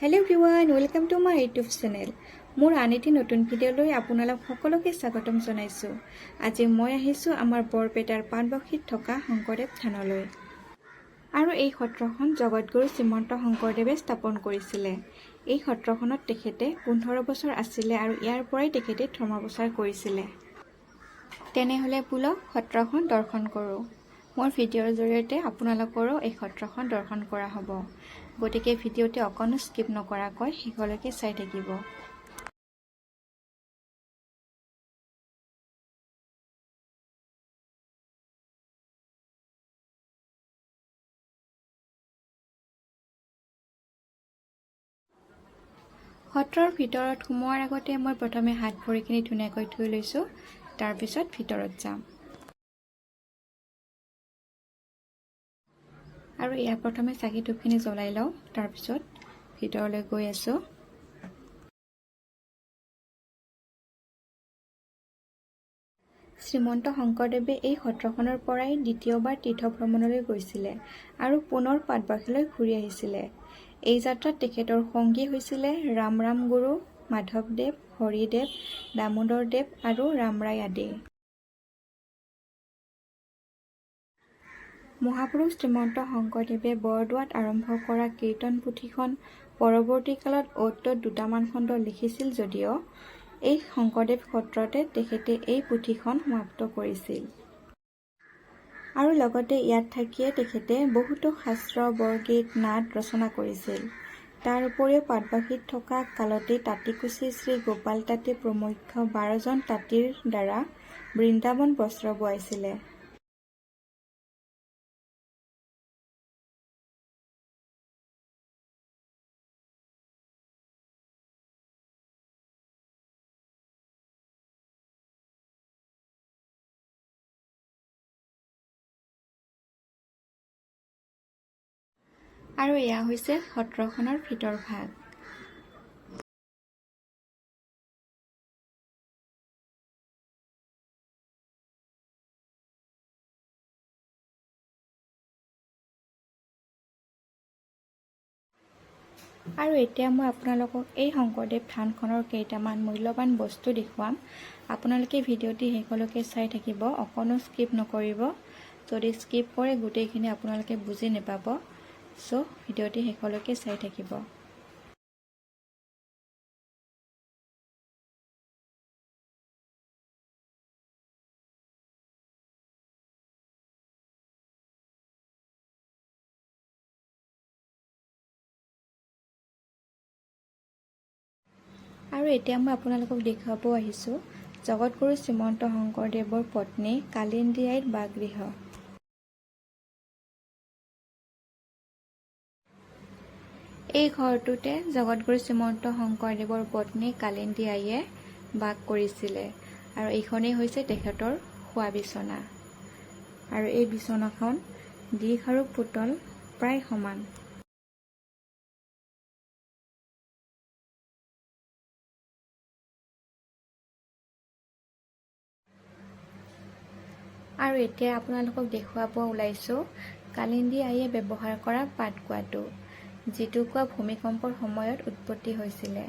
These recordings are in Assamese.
Hello everyone, welcome to my YouTube channel. মোৰ আন এটি নতুন ভিডিঅ'লৈ আপোনালোক সকলোকে স্বাগতম জনাইছো। আজি মই আহিছো আমাৰ বৰপেটাৰ পাণবক্ষীত থকা শংকৰদেৱ থানলৈ। আৰু এই সত্ৰখন জগতগুৰু শ্ৰীমন্ত শংকৰদেৱে স্থাপন কৰিছিলে। এই সত্ৰখনত তেখেতে 15 বছৰ আছিলে আৰু ইয়াৰ পৰাই তেখেতে ধৰ্মপ্ৰচাৰ কৰিছিলে। তেনেহলে পুলক সত্ৰখন দৰ্শন কৰোঁ। মোৰ ভিডিঅ'ৰ জৰিয়তে আপোনালোকৰো এই সত্ৰখন দৰ্শন কৰা হ'ব। গতিকে ভিডিঅ'টি অকণো স্কিপ নকৰাকৈ শেষলৈকে চাই থাকিব। সত্ৰৰ ভিতৰত সোমোৱাৰ আগতে মই প্ৰথমে হাত ভৰিখিনি ধুনীয়াকৈ ধুই লৈছোঁ, তাৰপিছত ভিতৰত যাম। আৰু ইয়াৰ প্ৰথমে চাকি ধূপখিনি জ্বলাই লওঁ, তাৰপিছত ভিতৰলৈ গৈ আছোঁ। শ্ৰীমন্ত শংকৰদেৱে এই সত্ৰখনৰ পৰাই দ্বিতীয়বাৰ তীৰ্থ ভ্ৰমণলৈ গৈছিলে আৰু পুনৰ পাটবাৰীলৈ ঘূৰি আহিছিলে। এই যাত্ৰাত তেখেতৰ সংগী হৈছিলে ৰাম গুৰু, মাধৱদেৱ, হৰিদেৱ, দামোদৰদেৱ আৰু ৰামৰাই আদি। মহাপুৰুষ শ্ৰীমন্ত শংকৰদেৱে বৰদোৱাত আৰম্ভ কৰা কীৰ্তন পুথিখন পৰৱৰ্তী কালত অত-তত দুটামান খণ্ড লিখিছিল যদিও এই শংকৰদেৱ সত্ৰতে তেখেতে এই পুথিখন সমাপ্ত কৰিছিল। আৰু লগতে ইয়াত থাকিয়ে তেখেতে বহুতো শাস্ত্ৰ, বৰগীত, নাট ৰচনা কৰিছিল। তাৰ উপৰিও পাটবাৰীত থকা কালতেই তাঁতীকুছি শ্ৰী গোপাল তাঁতী প্ৰমুখ্য 12 জন তাঁতীৰ দ্বাৰা বৃন্দাবন বস্ত্ৰ বোৱাইছিলে। আৰু এয়া হৈছে সত্ৰখনৰ ভিতৰ ভাগ। আৰু এতিয়া মই আপোনালোকক এই শংকৰদেৱ থানখনৰ কেইটামান মূল্যৱান বস্তু দেখুৱাম। আপোনালোকে ভিডিঅ'টি শেষলৈকে চাই থাকিব, অকণো স্কিপ নকৰিব। যদি স্কিপ কৰে গোটেইখিনি আপোনালোকে বুজি নাপাব। চ' ভিডিঅ'টি শেষলৈকে চাই থাকিব। আৰু এতিয়া মই আপোনালোকক দেখুৱাব আহিছোঁ জগতগুৰু শ্ৰীমন্ত শংকৰদেৱৰ পত্নী কালিন্দী আইৰ বাসগৃহ। এই ঘৰটোতে জগতগুৰু শ্ৰীমন্ত শংকৰদেৱৰ পত্নী কালিন্দী আইয়ে বাস কৰিছিলে। আৰু এইখনেই হৈছে তেখেতৰ শোৱা বিচনা। আৰু এই বিচনাখন দিশ আৰু পুতল প্ৰায় সমান। আৰু এতিয়া আপোনালোকক দেখুৱাব ওলাইছোঁ কালিন্দী আইয়ে ব্যৱহাৰ কৰা পাটকুৱাটো, যিটো কুঁৱা ভূমিকম্পৰ সময়ত উৎপত্তি হৈছিলে।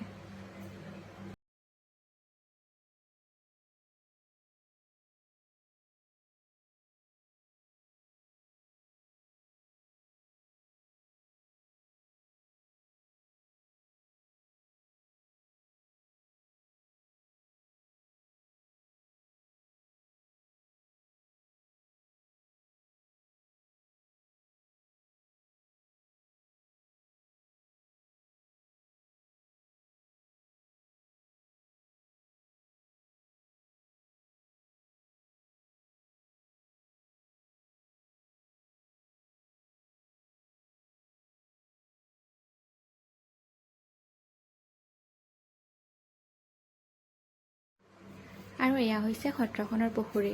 আৰু এয়া হৈছে সত্ৰখনৰ পুখুৰী।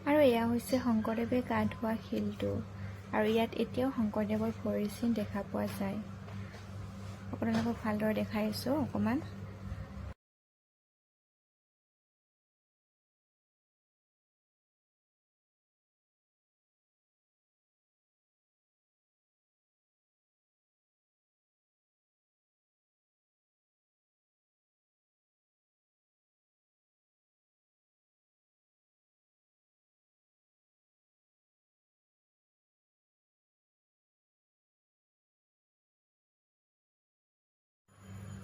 আৰু এয়া হৈছে শংকৰদেৱে গা ধোৱা শিলটো। আৰু ইয়াত এতিয়াও শংকৰদেৱৰ ভৰিৰ চিন দেখা পোৱা যায়। আপোনালোকক ভালদৰে দেখাইছোঁ অকণমান।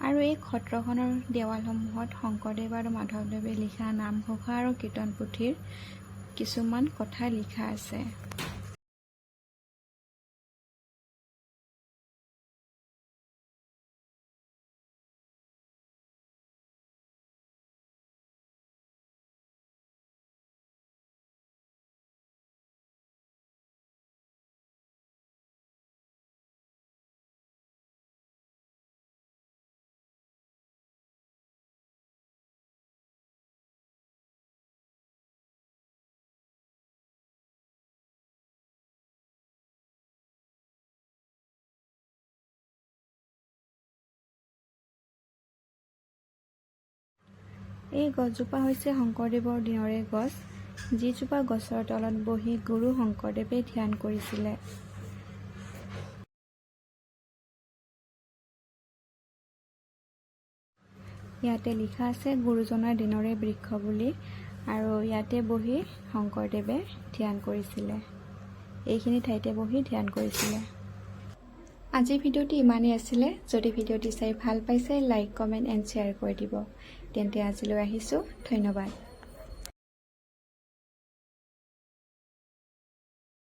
আৰু এই সত্ৰখনৰ দেৱালসমূহত শংকৰদেৱ আৰু মাধৱদেৱে লিখা নামঘোষা আৰু কীৰ্তন পুথিৰ কিছুমান কথা লিখা আছে। এই গছজোপা হৈছে শংকৰদেৱৰ দিনৰে গছ, যিজোপা গছৰ তলত বহি গুৰু শংকৰদেৱে ধ্যান কৰিছিলে। ইয়াতে লিখা আছে গুৰুজনাৰ দিনৰে বৃক্ষ বুলি, আৰু ইয়াতে বহি শংকৰদেৱে ধ্যান কৰিছিলে। এইখিনি ঠাইতে বহি ধ্যান কৰিছিলে। আজিৰ ভিডিঅ'টি ইমানেই আছিলে। যদি ভিডিঅ'টি চাই ভাল পাইছে লাইক, কমেণ্ট এণ্ড শ্বেয়াৰ কৰি দিব। তেন্তে আজিলৈ আহিছোঁ। ধন্যবাদ।